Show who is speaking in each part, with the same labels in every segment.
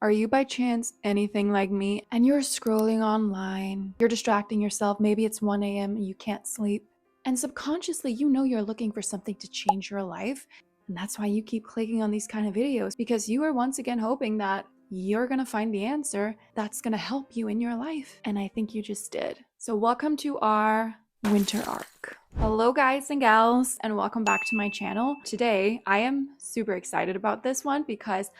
Speaker 1: Are you by chance anything like me and you're scrolling online? You're distracting yourself. Maybe it's 1 a.m. and you can't sleep. And subconsciously, you know you're looking for something to change your life. And that's why you keep clicking on these kind of videos because you are once again hoping that you're going to find the answer that's going to help you in your life. And I think you just did. So, welcome to our winter arc. Hello, guys and gals, and welcome back to my channel. Today, I am super excited about this one because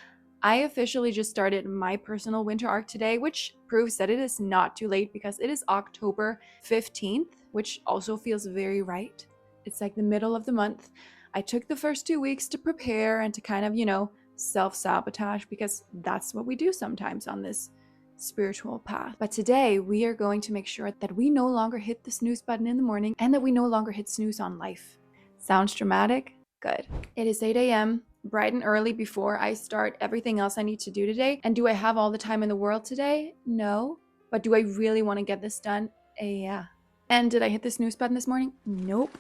Speaker 1: I officially just started my personal winter arc today, which proves that it is not too late because it is October 15th, which also feels very right. It's like the middle of the month. I took the first 2 weeks to prepare and to kind of, self-sabotage because that's what we do sometimes on this spiritual path. But today we are going to make sure that we no longer hit the snooze button in the morning and that we no longer hit snooze on life. Sounds dramatic? Good. It is 8 a.m. bright and early before I start everything else I need to do today. And do I have all the time in the world today? No. But do I really want to get this done? Yeah. And did I hit the snooze button this morning? Nope.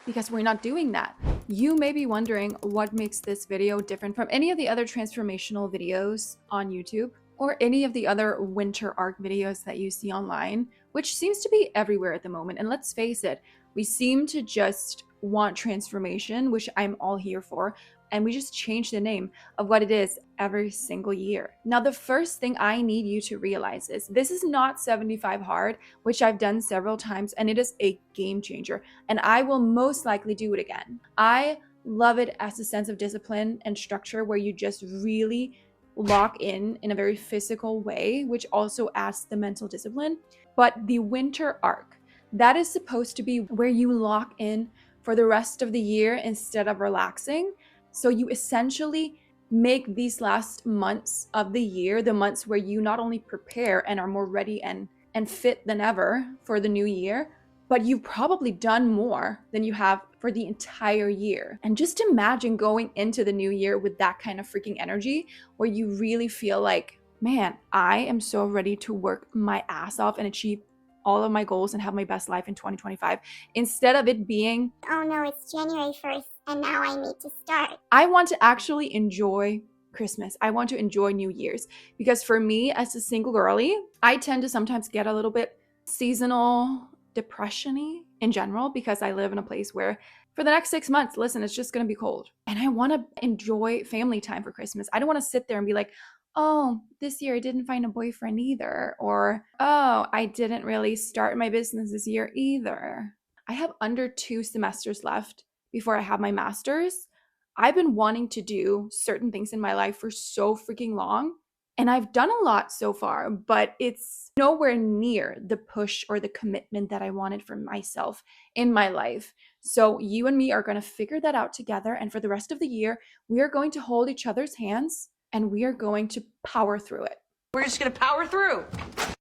Speaker 1: Because we're not doing that. You may be wondering what makes this video different from any of the other transformational videos on YouTube or any of the other winter arc videos that you see online, which seems to be everywhere at the moment. And let's face it, we seem to just want transformation, which I'm all here for, and we just change the name of what it is every single year. Now, the first thing I need you to realize is this is not 75 hard, which I've done several times, and it is a game changer, and I will most likely do it again. I love it as a sense of discipline and structure where you just really lock in a very physical way, which also adds the mental discipline. But the winter arc, that is supposed to be where you lock in for the rest of the year instead of relaxing. So you essentially make these last months of the year the months where you not only prepare and are more ready and fit than ever for the new year, but you've probably done more than you have for the entire year. And just imagine going into the new year with that kind of freaking energy where you really feel like, man, I am so ready to work my ass off and achieve all of my goals and have my best life in 2025, instead of it being,
Speaker 2: oh no, it's January 1st and now I need to start.
Speaker 1: I want to actually enjoy Christmas. I want to enjoy New Year's because for me as a single girly, I tend to sometimes get a little bit seasonal depression-y in general because I live in a place where for the next 6 months, listen, it's just going to be cold. And I want to enjoy family time for Christmas. I don't want to sit there and be like, oh, this year I didn't find a boyfriend either. Or, oh, I didn't really start my business this year either. I have under 2 semesters left before I have my master's. I've been wanting to do certain things in my life for so freaking long. And I've done a lot so far, but it's nowhere near the push or the commitment that I wanted for myself in my life. So you and me are going to figure that out together. And for the rest of the year, we are going to hold each other's hands and we are going to power through it.
Speaker 3: We're just going to power through.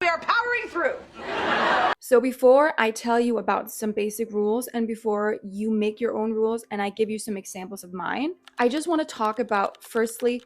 Speaker 3: We are powering through.
Speaker 1: So before I tell you about some basic rules and before you make your own rules and I give you some examples of mine, I just want to talk about firstly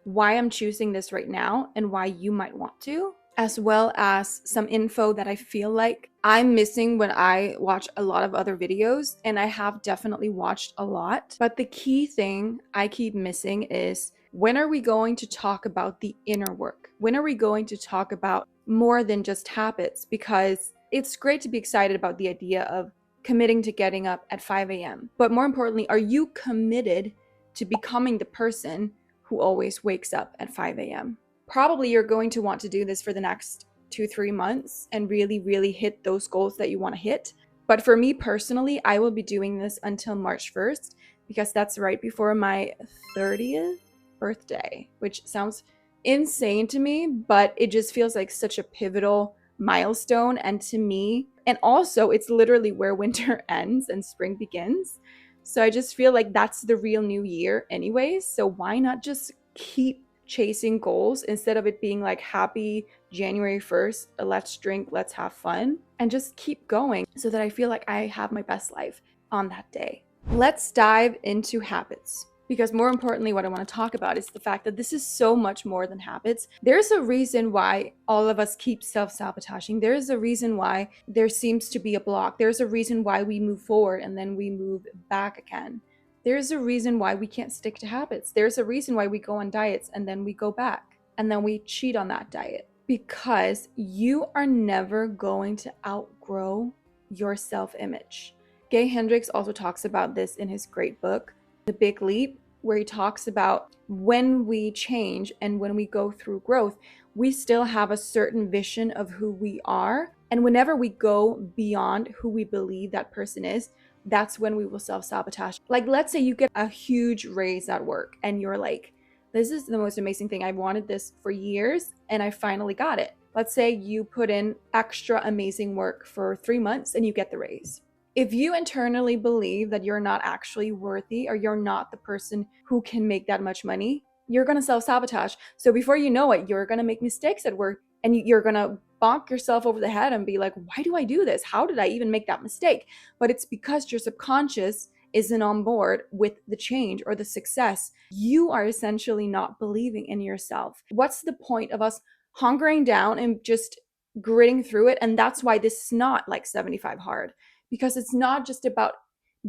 Speaker 1: why I'm choosing this right now and why you might want to, as well as some info that I feel like I'm missing when I watch a lot of other videos, and I have definitely watched a lot. But the key thing I keep missing is, when are we going to talk about the inner work? When are we going to talk about more than just habits? Because it's great to be excited about the idea of committing to getting up at 5 a.m. But more importantly, are you committed to becoming the person who always wakes up at 5 a.m.? Probably you're going to want to do this for the next 2-3 months and really hit those goals that you want to hit. But for me personally, I will be doing this until March 1st because that's right before my 30th birthday, which sounds insane to me, but it just feels like such a pivotal milestone. And to me, and also it's literally where winter ends and spring begins. So I just feel like that's the real new year anyways. So why not just keep chasing goals instead of it being like happy January 1st, let's drink, let's have fun, and just keep going so that I feel like I have my best life on that day. Let's dive into habits. Because more importantly, what I want to talk about is the fact that this is so much more than habits. There's a reason why all of us keep self-sabotaging. There's a reason why there seems to be a block. There's a reason why we move forward and then we move back again. There's a reason why we can't stick to habits. There's a reason why we go on diets and then we go back. and then we cheat on that diet, because you are never going to outgrow your self-image. Gay Hendricks also talks about this in his great book, The Big Leap, where he talks about when we change and when we go through growth, we still have a certain vision of who we are. And whenever we go beyond who we believe that person is, that's when we will self-sabotage. Like, let's say you get a huge raise at work and you're like, this is the most amazing thing. I've wanted this for years and I finally got it. Let's say you put in extra amazing work for 3 months and you get the raise. If you internally believe that you're not actually worthy or you're not the person who can make that much money, you're going to self-sabotage. So before you know it, you're going to make mistakes at work and you're going to bonk yourself over the head and be like, why do I do this? How did I even make that mistake? But it's because your subconscious isn't on board with the change or the success. You are essentially not believing in yourself. What's the point of us hunkering down and just gritting through it? And that's why this is not like 75 hard, because it's not just about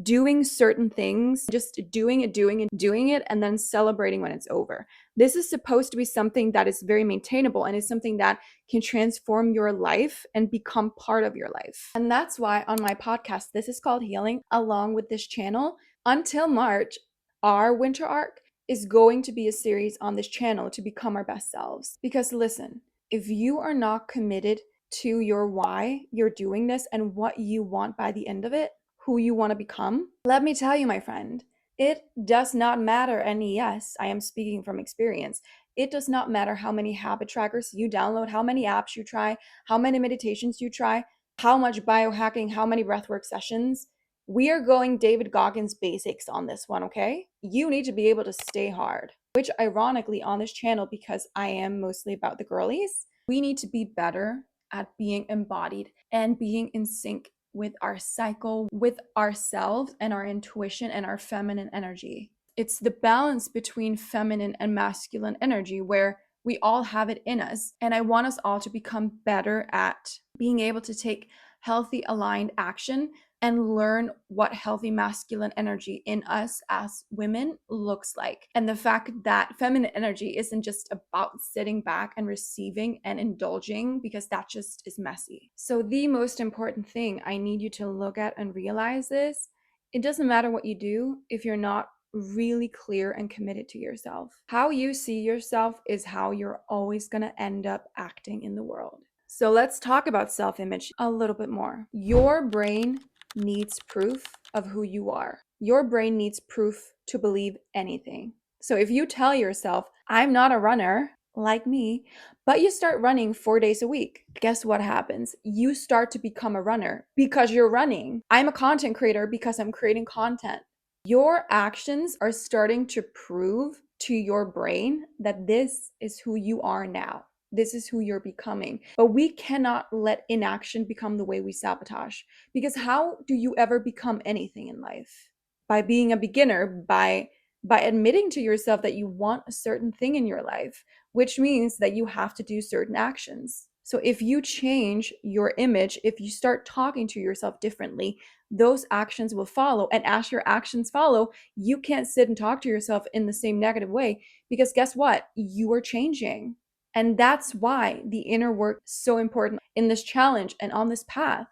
Speaker 1: doing certain things, just doing it, and then celebrating when it's over. This is supposed to be something that is very maintainable and is something that can transform your life and become part of your life. And that's why on my podcast, this is called Healing, along with this channel. Until March, our winter arc is going to be a series on this channel to become our best selves. Because listen, if you are not committed to your why you're doing this and what you want by the end of it, who you want to become, let me tell you, my friend, it does not matter. And yes, I am speaking from experience. It does not matter how many habit trackers you download, how many apps you try, how many meditations you try, how much biohacking, how many breathwork sessions. We are going David Goggins basics on this one, okay? You need to be able to stay hard, which ironically on this channel, because I am mostly about the girlies, we need to be better at being embodied and being in sync with our cycle, with ourselves and our intuition and our feminine energy. It's the balance between feminine and masculine energy where we all have it in us. And I want us all to become better at being able to take healthy, aligned action and learn what healthy masculine energy in us as women looks like. And the fact that feminine energy isn't just about sitting back and receiving and indulging, because that just is messy. So the most important thing I need you to look at and realize is, it doesn't matter what you do if you're not really clear and committed to yourself. How you see yourself is how you're always going to end up acting in the world. So let's talk about self-image a little bit more. Your brain needs proof of who you are. Your brain needs proof to believe anything. So if you tell yourself, I'm not a runner like me, but you start running 4 days a week, guess what happens? You start to become a runner because you're running. I'm a content creator because I'm creating content. Your actions are starting to prove to your brain that this is who you are now. This is who you're becoming. But we cannot let inaction become the way we sabotage. Because how do you ever become anything in life? By being a beginner, by admitting to yourself that you want a certain thing in your life, which means that you have to do certain actions. So if you change your image, if you start talking to yourself differently, those actions will follow. And as your actions follow, you can't sit and talk to yourself in the same negative way, because guess what? You are changing. And that's why the inner work is so important in this challenge and on this path.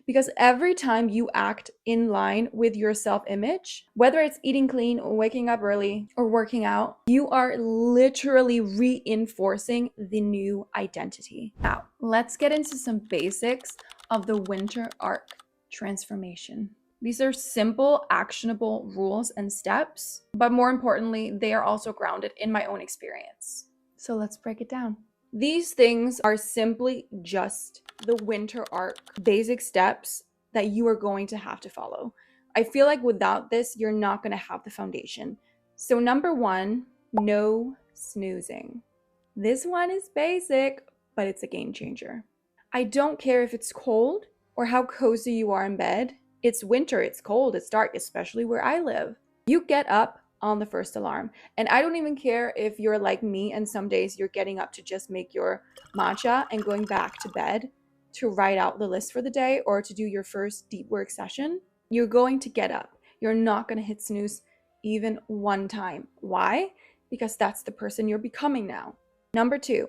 Speaker 1: Because every time you act in line with your self-image, whether it's eating clean, or waking up early, or working out, you are literally reinforcing the new identity. Now, let's get into some basics of the winter arc transformation. These are simple, actionable rules and steps, but more importantly, they are also grounded in my own experience. So let's break it down. These things are simply just the winter arc basic steps that you are going to have to follow. I feel like without this, you're not going to have the foundation. So number 1, no snoozing. This one is basic, but it's a game changer. I don't care if it's cold or how cozy you are in bed. It's winter, it's cold, it's dark, especially where I live. You get up on the first alarm. And I don't even care if you're like me and some days you're getting up to just make your matcha and going back to bed to write out the list for the day or to do your first deep work session. You're going to get up. You're not going to hit snooze even one time. Why? Because that's the person you're becoming now. Number 2,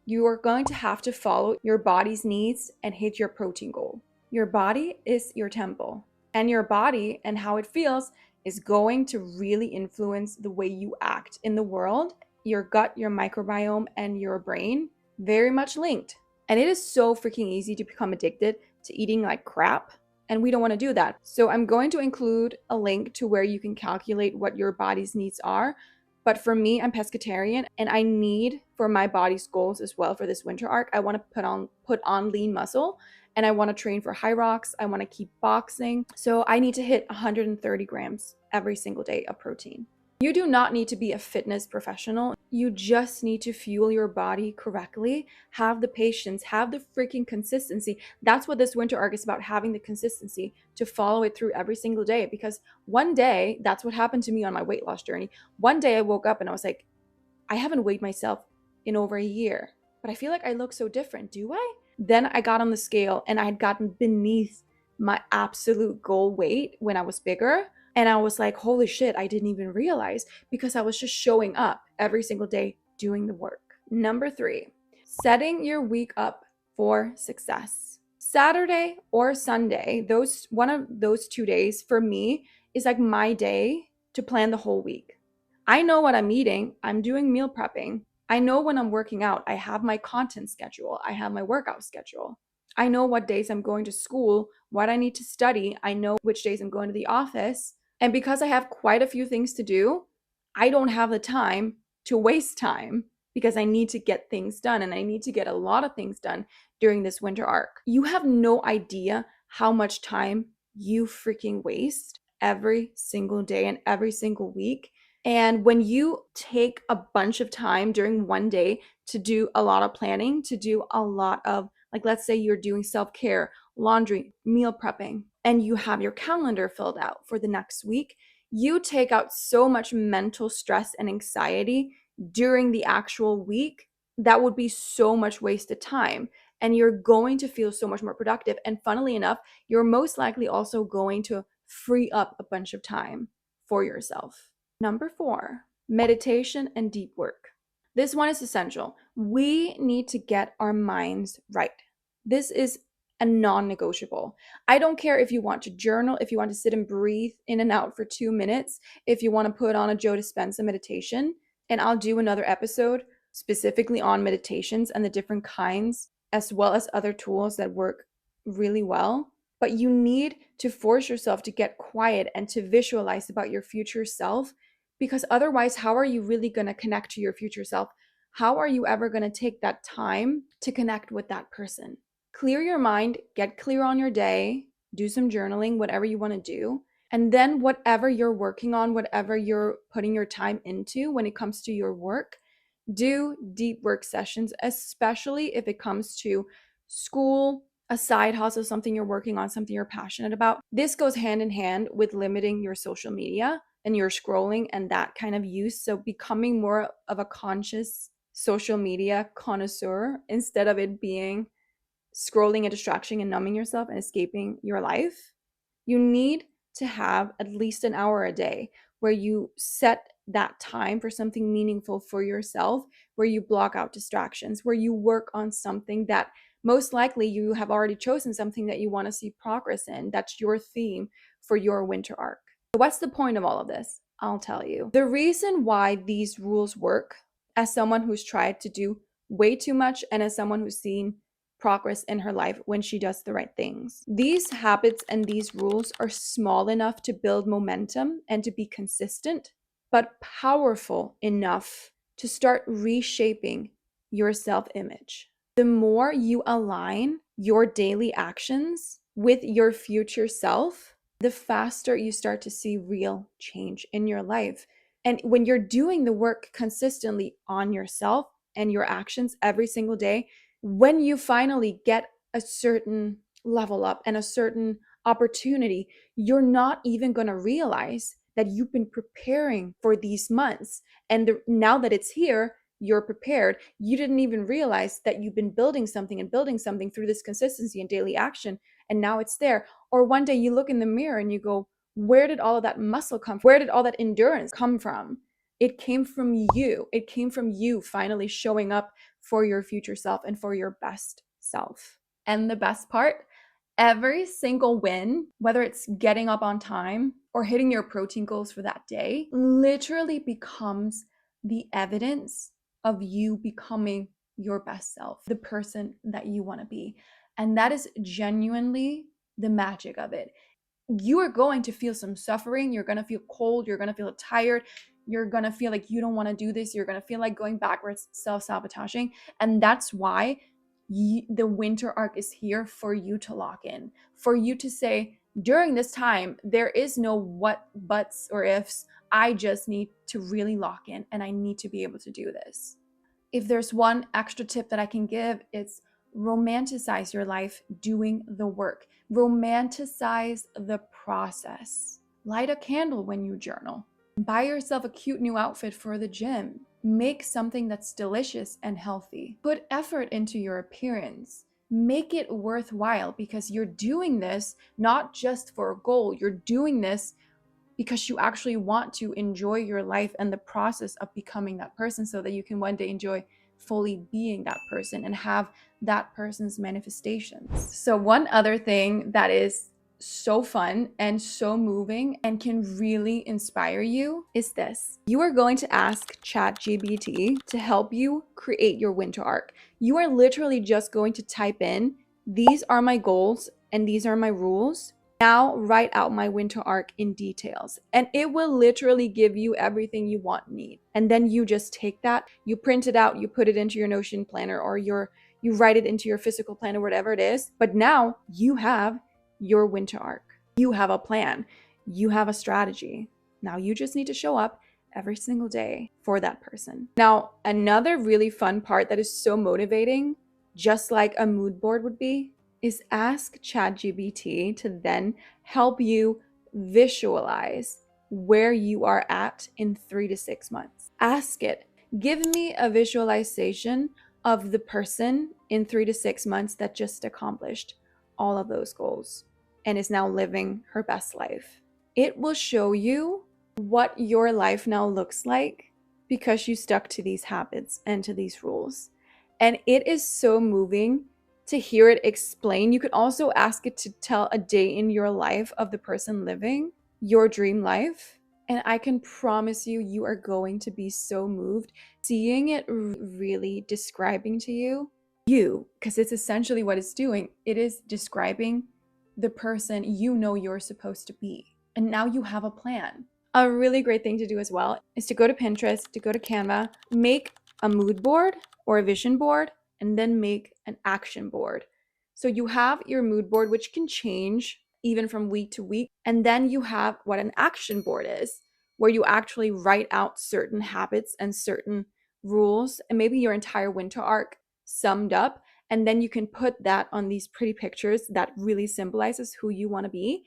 Speaker 1: you are going to have to follow your body's needs and hit your protein goal. Your body is your temple, and your body and how it feels is going to really influence the way you act in the world. Your gut, your microbiome, and your brain very much linked. And it is so freaking easy to become addicted to eating like crap. And we don't want to do that. So I'm going to include a link to where you can calculate what your body's needs are. But for me, I'm pescatarian, and I need for my body's goals as well for this winter arc. I want to put on lean muscle, and I want to train for high rocks. I want to keep boxing. So I need to hit 130 grams every single day of protein. You do not need to be a fitness professional. You just need to fuel your body correctly, have the patience, have the freaking consistency. That's what this winter arc is about, having the consistency to follow it through every single day. Because one day, that's what happened to me on my weight loss journey. One day I woke up and I was like, I haven't weighed myself in over a year, but I feel like I look so different. Do I? Then I got on the scale and I had gotten beneath my absolute goal weight when I was bigger. And I was like, holy shit, I didn't even realize, because I was just showing up every single day doing the work. Number 3, setting your week up for success. Saturday or Sunday, one of those 2 days for me is like my day to plan the whole week. I know what I'm eating. I'm doing meal prepping. I know when I'm working out. I have my content schedule. I have my workout schedule. I know what days I'm going to school, what I need to study. I know which days I'm going to the office. And because I have quite a few things to do, I don't have the time to waste time, because I need to get things done, and I need to get a lot of things done during this winter arc. You have no idea how much time you freaking waste every single day and every single week. And when you take a bunch of time during one day to do a lot of planning, to do a lot of, like, let's say you're doing self-care, laundry, meal prepping, and you have your calendar filled out for the next week, you take out so much mental stress and anxiety during the actual week. That would be so much wasted time, and you're going to feel so much more productive. And funnily enough, you're most likely also going to free up a bunch of time for yourself. Number 4, meditation and deep work. This one is essential. We need to get our minds right. This is a non-negotiable. I don't care if you want to journal, if you want to sit and breathe in and out for 2 minutes, if you want to put on a Joe Dispenza meditation, and I'll do another episode specifically on meditations and the different kinds, as well as other tools that work really well. But you need to force yourself to get quiet and to visualize about your future self, because otherwise, how are you really going to connect to your future self? How are you ever going to take that time to connect with that person? Clear your mind, get clear on your day, do some journaling, whatever you want to do. And then whatever you're working on, whatever you're putting your time into when it comes to your work, do deep work sessions, especially if it comes to school, a side hustle, something you're working on, something you're passionate about. This goes hand in hand with limiting your social media and your scrolling and that kind of use. So becoming more of a conscious social media connoisseur instead of it being scrolling and distracting and numbing yourself and escaping your life. You need to have at least an hour a day where you set that time for something meaningful for yourself, where you block out distractions, where you work on something that most likely you have already chosen, something that you want to see progress in. That's your theme for your winter arc. What's the point of all of this? I'll tell you. The reason why these rules work, as someone who's tried to do way too much and as someone who's seen progress in her life when she does the right things. These habits and these rules are small enough to build momentum and to be consistent, but powerful enough to start reshaping your self-image. The more you align your daily actions with your future self, the faster you start to see real change in your life. And when you're doing the work consistently on yourself and your actions every single day, when you finally get a certain level up and a certain opportunity, you're not even going to realize that you've been preparing for these months. And now that it's here, you're prepared. You didn't even realize that you've been building something and building something through this consistency and daily action. And now it's there. Or one day you look in the mirror and you go, where did all of that muscle come from? Where did all that endurance come from? It came from you. It came from you finally showing up for your future self and for your best self. And the best part, every single win, whether it's getting up on time or hitting your protein goals for that day, literally becomes the evidence of you becoming your best self, the person that you want to be. And that is genuinely the magic of it. You are going to feel some suffering. You're going to feel cold. You're going to feel tired. You're going to feel like you don't want to do this. You're going to feel like going backwards, self-sabotaging. And that's why the winter arc is here for you to lock in, for you to say, during this time, there is no what, buts, or ifs. I just need to really lock in, and I need to be able to do this. If there's one extra tip that I can give, it's romanticize your life doing the work. Romanticize the process. Light a candle when you journal. Buy yourself a cute new outfit for the gym. Make something that's delicious and healthy. Put effort into your appearance. Make it worthwhile, because you're doing this not just for a goal. You're doing this because you actually want to enjoy your life and the process of becoming that person, so that you can one day enjoy fully being that person and have that person's manifestations. So one other thing that is so fun and so moving and can really inspire you is this. You are going to ask ChatGPT to help you create your winter arc. You are literally just going to type in, these are my goals and these are my rules. Now write out my winter arc in details, and it will literally give you everything you want and need. And then you just take that, you print it out, you put it into your Notion planner, or you write it into your physical planner, whatever it is. But now you have your winter arc. You have a plan. You have a strategy. Now you just need to show up every single day for that person. Now, another really fun part that is so motivating, just like a mood board would be, is ask ChatGPT to then help you visualize where you are at in 3 to 6 months. Ask it, give me a visualization of the person in 3 to 6 months that just accomplished all of those goals and is now living her best life. It will show you what your life now looks like because you stuck to these habits and to these rules. And it is so moving to hear it explain. You could also ask it to tell a day in your life of the person living your dream life. And I can promise you, you are going to be so moved seeing it really describing to you, because it's essentially what it's doing. It is describing the person you know you're supposed to be. And now you have a plan. A really great thing to do as well is to go to Pinterest, to go to Canva, make a mood board or a vision board, and then make an action board. So you have your mood board, which can change even from week to week. And then you have what an action board is, where you actually write out certain habits and certain rules, and maybe your entire winter arc summed up. And then you can put that on these pretty pictures that really symbolizes who you want to be.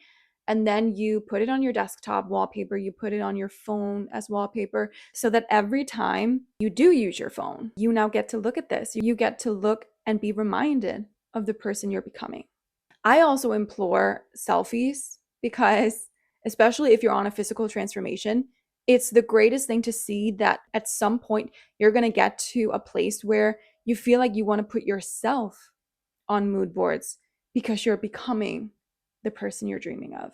Speaker 1: And then you put it on your desktop wallpaper, you put it on your phone as wallpaper, so that every time you do use your phone, you now get to look at this. You get to look and be reminded of the person you're becoming. I also implore selfies, because especially if you're on a physical transformation, it's the greatest thing to see that at some point you're going to get to a place where you feel like you want to put yourself on mood boards because you're becoming the person you're dreaming of.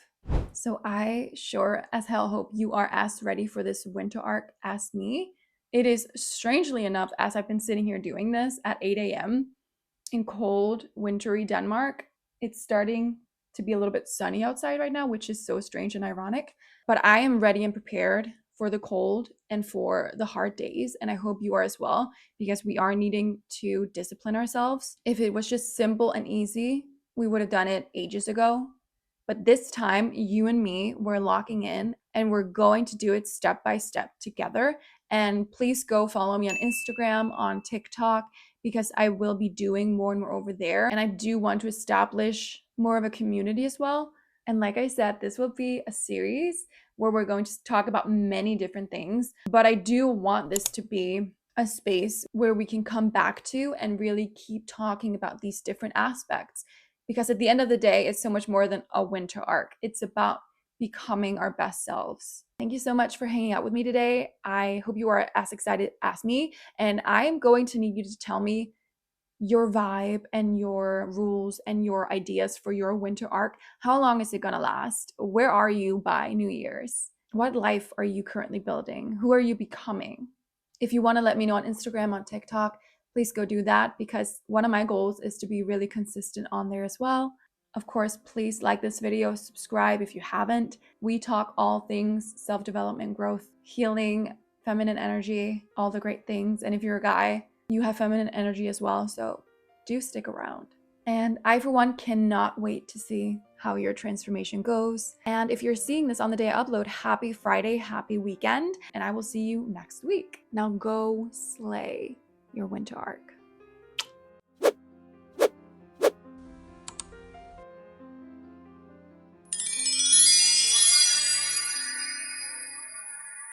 Speaker 1: So I sure as hell hope you are as ready for this winter arc as me. It is, strangely enough, as I've been sitting here doing this at 8 a.m. in cold, wintry Denmark, it's starting to be a little bit sunny outside right now, which is so strange and ironic. But I am ready and prepared for the cold and for the hard days. And I hope you are as well, because we are needing to discipline ourselves. If it was just simple and easy, we would have done it ages ago. But this time, you and me, we're locking in and we're going to do it step by step together. And please go follow me on Instagram, on TikTok, because I will be doing more and more over there. And I do want to establish more of a community as well. And like I said, this will be a series where we're going to talk about many different things. But I do want this to be a space where we can come back to and really keep talking about these different aspects. Because at the end of the day, it's so much more than a winter arc. It's about becoming our best selves. Thank you so much for hanging out with me today. I hope you are as excited as me, and I am going to need you to tell me your vibe and your rules and your ideas for your winter arc. How long is it gonna last? Where are you by New Year's? What life are you currently building? Who are you becoming? If you want to let me know on Instagram, on TikTok, please go do that, because one of my goals is to be really consistent on there as well. Of course, please like this video, subscribe if you haven't. We talk all things self-development, growth, healing, feminine energy, all the great things. And if you're a guy, you have feminine energy as well, so do stick around. And I, for one, cannot wait to see how your transformation goes. And if you're seeing this on the day I upload, happy Friday, happy weekend, and I will see you next week. Now go slay your winter arc.